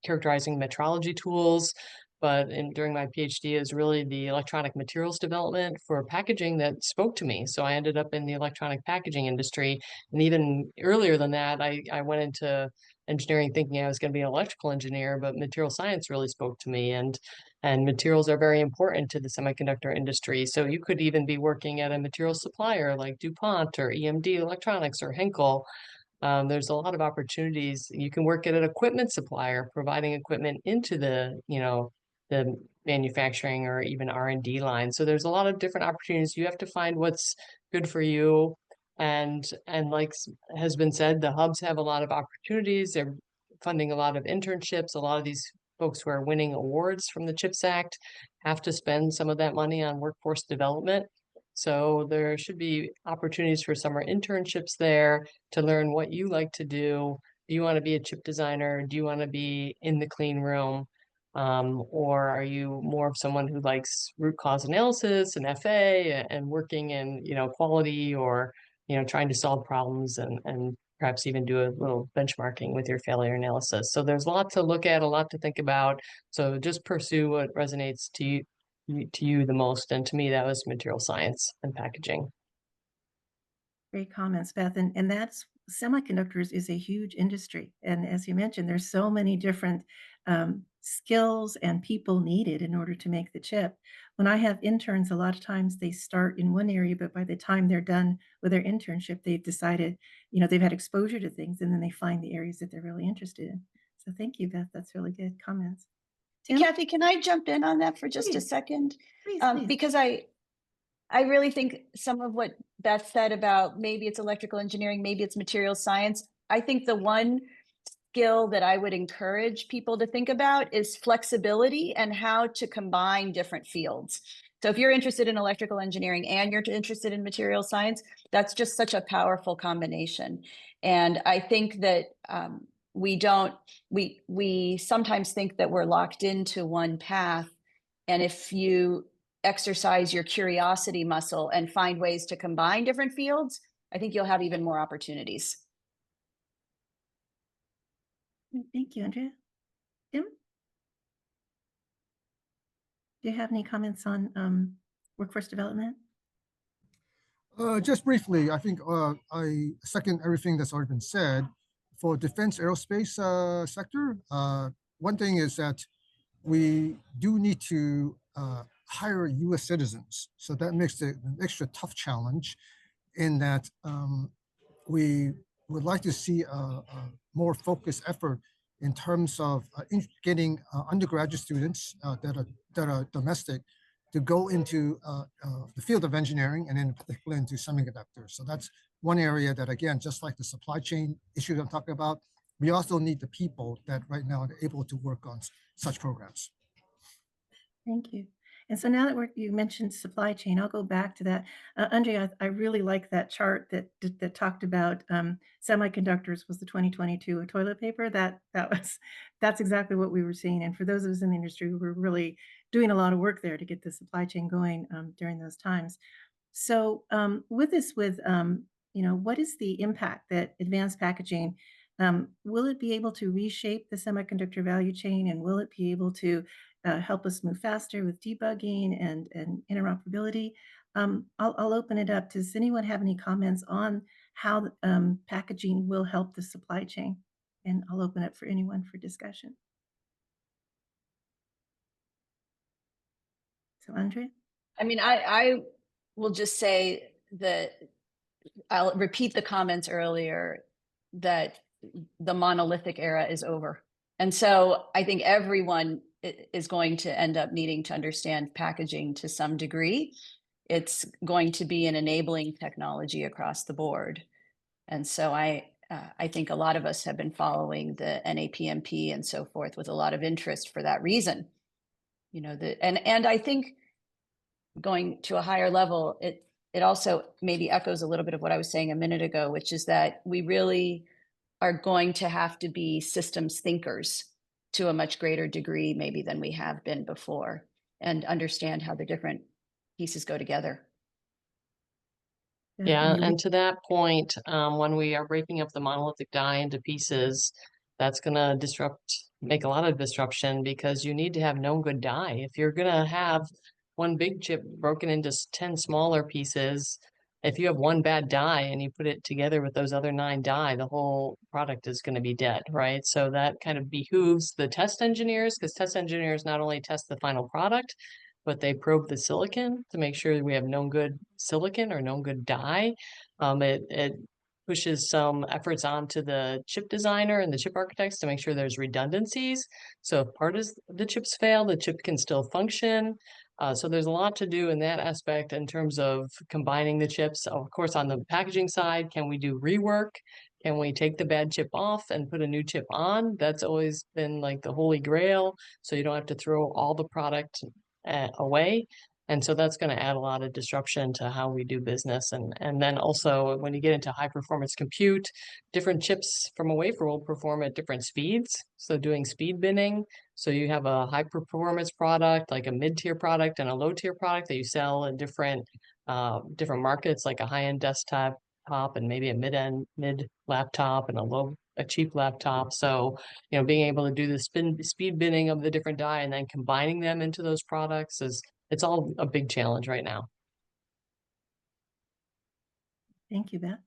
characterizing metrology tools. But during my PhD is really the electronic materials development for packaging that spoke to me. So I ended up in the electronic packaging industry. And even earlier than that, I went into engineering thinking I was going to be an electrical engineer, but material science really spoke to me. And materials are very important to the semiconductor industry. So you could even be working at a material supplier like DuPont or EMD Electronics or Henkel. There's a lot of opportunities. You can work at an equipment supplier, providing equipment into the manufacturing or even R&D line. So there's a lot of different opportunities. You have to find what's good for you. And like has been said, the hubs have a lot of opportunities. They're funding a lot of internships. A lot of these folks who are winning awards from the CHIPS Act have to spend some of that money on workforce development. So there should be opportunities for summer internships there to learn what you like to do. Do you want to be a chip designer? Do you want to be in the clean room? Or are you more of someone who likes root cause analysis and FA and working in, quality or, trying to solve problems and perhaps even do a little benchmarking with your failure analysis. So there's a lot to look at, a lot to think about. So just pursue what resonates to you the most. And to me, that was material science and packaging. Great comments, Beth. And that's semiconductors is a huge industry. And as you mentioned, there's so many different skills and people needed in order to make the chip. When I have interns, a lot of times they start in one area, but by the time they're done with their internship, they've decided, they've had exposure to things, and then they find the areas that they're really interested in. So thank you, Beth. That's really good comments. Tim? Kathy, can I jump in on that for just a Please. second? Please. Because I really think some of what Beth said about maybe it's electrical engineering, maybe it's material science. I think the one skill that I would encourage people to think about is flexibility and how to combine different fields. So if you're interested in electrical engineering and you're interested in material science, that's just such a powerful combination. And I think that we sometimes think that we're locked into one path. And if you exercise your curiosity muscle and find ways to combine different fields, I think you'll have even more opportunities. Thank you, Andrea. Tim? Do you have any comments on workforce development? Just briefly, I think I second everything that's already been said. For defense aerospace sector, one thing is that we do need to hire US citizens. So that makes it an extra tough challenge in that we would like to see a more focused effort in terms of getting undergraduate students that are domestic to go into the field of engineering and in particular into semiconductors. So that's one area that, again, just like the supply chain issue I'm talking about, we also need the people that right now are able to work on such programs. Thank you. And so now that you mentioned supply chain, I'll go back to that. Andre, I really like that chart that talked about semiconductors was the 2022 toilet paper. That's exactly what we were seeing. And for those of us in the industry, we were really doing a lot of work there to get the supply chain going during those times. So what is the impact that advanced packaging, will it be able to reshape the semiconductor value chain, and will it be able to help us move faster with debugging and interoperability? I'll open it up. Does anyone have any comments on how packaging will help the supply chain? And I'll open it for anyone for discussion. So, Andre? I mean, I will just say that I'll repeat the comments earlier that the monolithic era is over. And so I think everyone is going to end up needing to understand packaging to some degree. It's going to be an enabling technology across the board. And so I think a lot of us have been following the NAPMP and so forth with a lot of interest for that reason. You know, and I think going to a higher level, it also maybe echoes a little bit of what I was saying a minute ago, which is that we really are going to have to be systems thinkers to a much greater degree maybe than we have been before, and understand how the different pieces go together. Yeah, and to that point, when we are breaking up the monolithic die into pieces, that's going to make a lot of disruption, because you need to have known good die. If you're going to have one big chip broken into 10 smaller pieces, if you have one bad die and you put it together with those other 9 die, the whole product is going to be dead, right? So that kind of behooves the test engineers, because test engineers not only test the final product, but they probe the silicon to make sure we have known good silicon or known good die. It pushes some efforts onto the chip designer and the chip architects to make sure there's redundancies. So if part of the chips fail, the chip can still function. So there's a lot to do in that aspect in terms of combining the chips. Of course, on the packaging side, can we do rework? Can we take the bad chip off and put a new chip on? That's always been like the holy grail. So you don't have to throw all the product away. And so that's going to add a lot of disruption to how we do business. And then also when you get into high performance compute, different chips from a wafer will perform at different speeds. So doing speed binning. So you have a high performance product, like a mid-tier product, and a low-tier product that you sell in different markets, like a high-end desktop and maybe a mid laptop and a cheap laptop. So, you know, being able to do the speed binning of the different die and then combining them into those products it's all a big challenge right now. Thank you, Beth.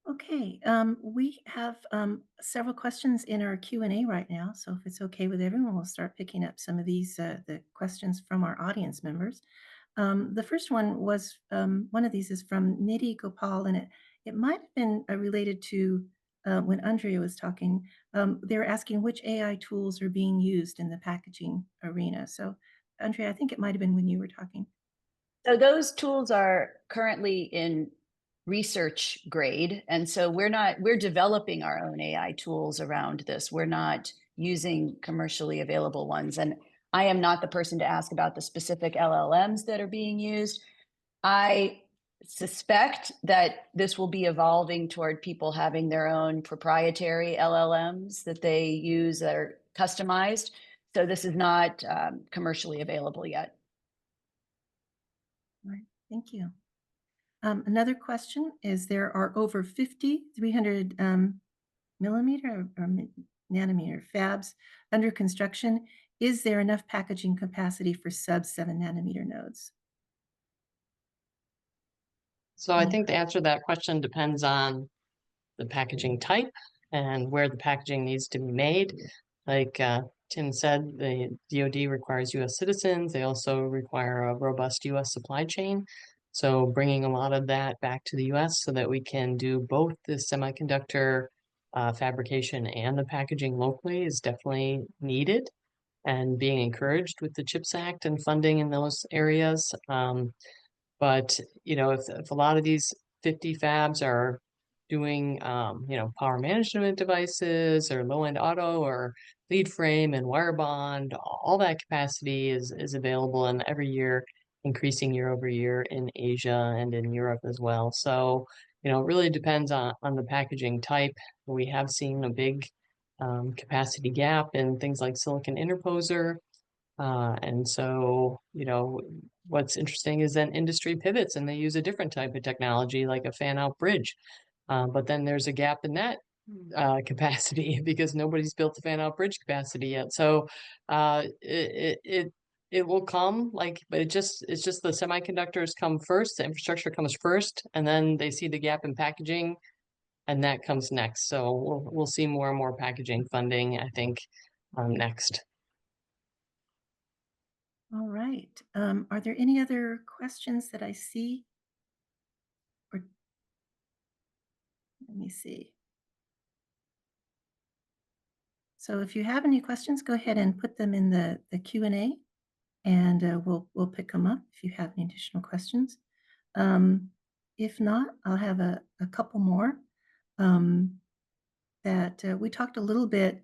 Okay, we have several questions in our Q&A right now. So if it's okay with everyone, we'll start picking up some of these, the questions from our audience members. The first one was, one of these is from Nidhi Gopal, and it might have been related to when Andrea was talking. They're asking which AI tools are being used in the packaging arena. So Andrea, I think it might have been when you were talking. So those tools are currently in research grade. And so we're developing our own AI tools around this. We're not using commercially available ones. And I am not the person to ask about the specific LLMs that are being used. I suspect that this will be evolving toward people having their own proprietary LLMs that they use that are customized. So this is not commercially available yet. All right, thank you. Another question is, there are over 50 300 millimeter or nanometer fabs under construction. Is there enough packaging capacity for sub 7 nanometer nodes? So I think the answer to that question depends on the packaging type and where the packaging needs to be made. Like Tim said, the DoD requires U.S. citizens. They also require a robust U.S. supply chain. So bringing a lot of that back to the US so that we can do both the semiconductor fabrication and the packaging locally is definitely needed and being encouraged with the CHIPS Act and funding in those areas. But if a lot of these 50 fabs are doing power management devices or low-end auto or lead frame and wire bond, all that capacity is available and every year increasing year over year in Asia and in Europe as well. So, it really depends on the packaging type. We have seen a big capacity gap in things like silicon interposer. And so, what's interesting is then industry pivots and they use a different type of technology like a fan out bridge. But then there's a gap in that capacity because nobody's built the fan out bridge capacity yet. So it will come but it's just the semiconductors come first, the infrastructure comes first, and then they see the gap in packaging, and that comes next. So we'll see more and more packaging funding, I think, next. All right. Are there any other questions that I see? Or let me see. So if you have any questions, go ahead and put them in the Q&A, and we'll pick them up if you have any additional questions. If not, I'll have a couple more. That we talked a little bit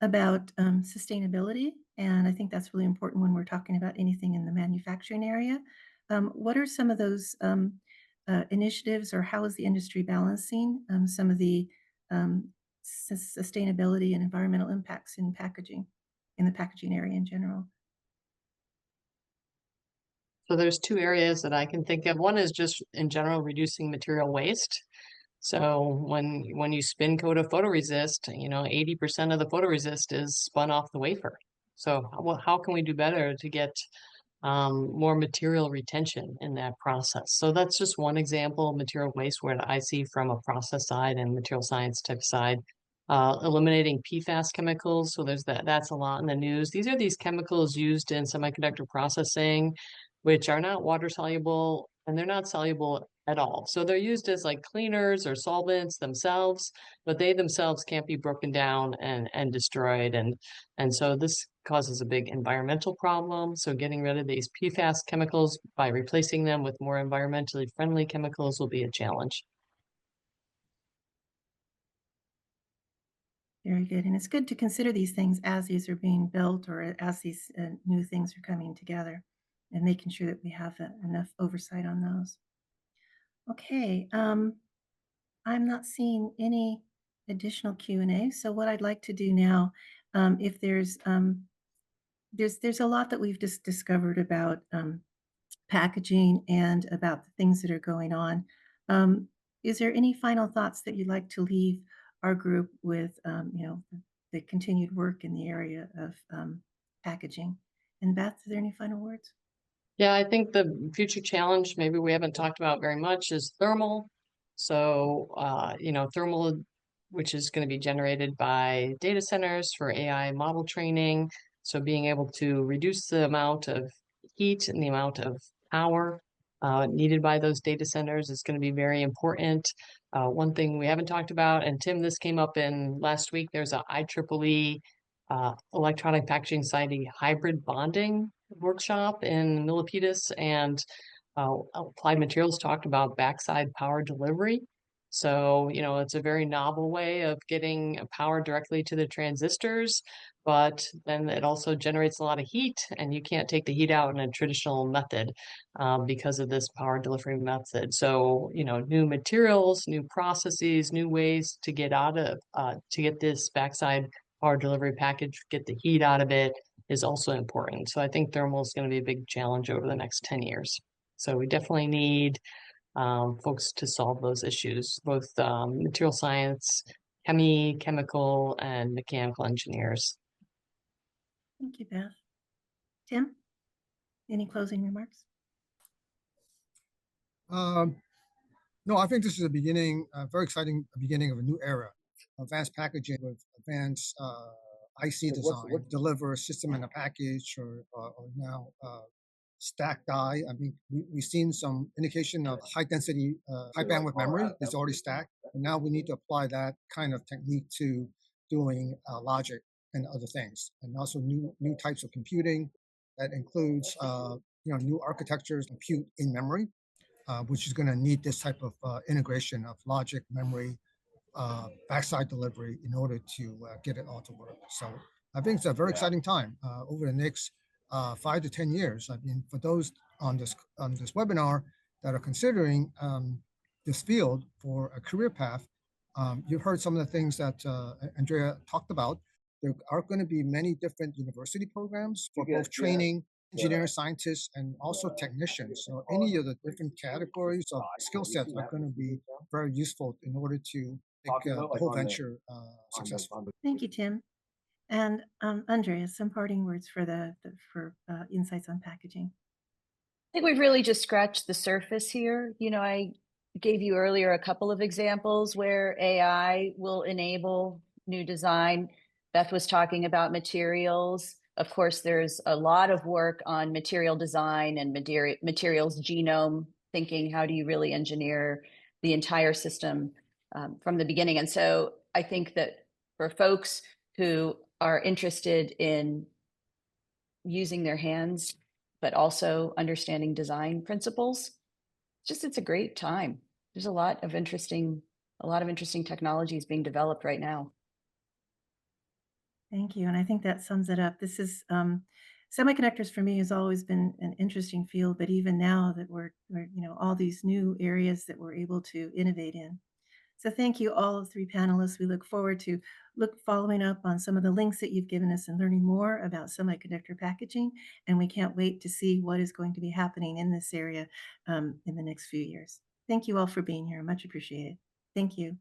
about sustainability, and I think that's really important when we're talking about anything in the manufacturing area. What are some of those initiatives, or how is the industry balancing some of the sustainability and environmental impacts in packaging, in the packaging area in general? So there's two areas that I can think of. One is just in general reducing material waste. So when you spin coat a photoresist, 80% of the photoresist is spun off the wafer. So how can we do better to get more material retention in that process? So that's just one example of material waste where I see from a process side and material science type side. Eliminating PFAS chemicals. So that's a lot in the news. These are these chemicals used in semiconductor processing, which are not water soluble and they're not soluble at all. So they're used as like cleaners or solvents themselves, but they themselves can't be broken down and destroyed. And so this causes a big environmental problem. So getting rid of these PFAS chemicals by replacing them with more environmentally friendly chemicals will be a challenge. Very good. And it's good to consider these things as these are being built, or as these new things are coming together, and making sure that we have enough oversight on those. Okay. I'm not seeing any additional Q&A. So what I'd like to do now, if there's a lot that we've just discovered about packaging and about the things that are going on. Is there any final thoughts that you'd like to leave our group with, the continued work in the area of packaging? And Beth, are there any final words? Yeah, I think the future challenge, maybe we haven't talked about very much, is thermal. So, thermal, which is going to be generated by data centers for AI model training. So being able to reduce the amount of heat and the amount of power needed by those data centers is going to be very important. One thing we haven't talked about, and Tim, this came up in last week, there's a IEEE electronic packaging society hybrid bonding workshop in Milpitas, and Applied Materials talked about backside power delivery. So, it's a very novel way of getting power directly to the transistors, but then it also generates a lot of heat, and you can't take the heat out in a traditional method because of this power delivery method. So, new materials, new processes, new ways to get to get this backside power delivery package, get the heat out of it, is also important. So I think thermal is going to be a big challenge over the next 10 years. So we definitely need folks to solve those issues, both material science, chemical, and mechanical engineers. Thank you, Beth. Tim, any closing remarks? No, I think this is a beginning, a very exciting beginning of a new era. Advanced packaging with advanced IC design, deliver a system in a package, or now stacked die. I mean, we've seen some indication of high density, high bandwidth memory is already stacked. And now we need to apply that kind of technique to doing logic and other things, and also new types of computing that includes new architectures, compute in memory, which is going to need this type of integration of logic, memory, backside delivery in order to get it all to work. So I think it's a very exciting time over the next 5 to 10 years. I mean, for those on this webinar that are considering this field for a career path, you've heard some of the things that Andrea talked about. There are going to be many different university programs for both training engineers, scientists, and also technicians. So any of the different categories of skill sets are going to be very useful in order to make the whole venture successful. Thank you, Tim. And Andrea, some parting words for insights on packaging. I think we've really just scratched the surface here. You know, I gave you earlier a couple of examples where AI will enable new design. Beth was talking about materials. Of course, there's a lot of work on material design and materials genome thinking. How do you really engineer the entire system from the beginning? And so I think that for folks who are interested in using their hands, but also understanding design principles, it's a great time. There's a lot of interesting technologies being developed right now. Thank you. And I think that sums it up. This is semiconductors for me has always been an interesting field, but even now that we're all these new areas that we're able to innovate in. So thank you, all of three panelists. We look forward to following up on some of the links that you've given us and learning more about semiconductor packaging. And we can't wait to see what is going to be happening in this area in the next few years. Thank you all for being here. Much appreciated. Thank you.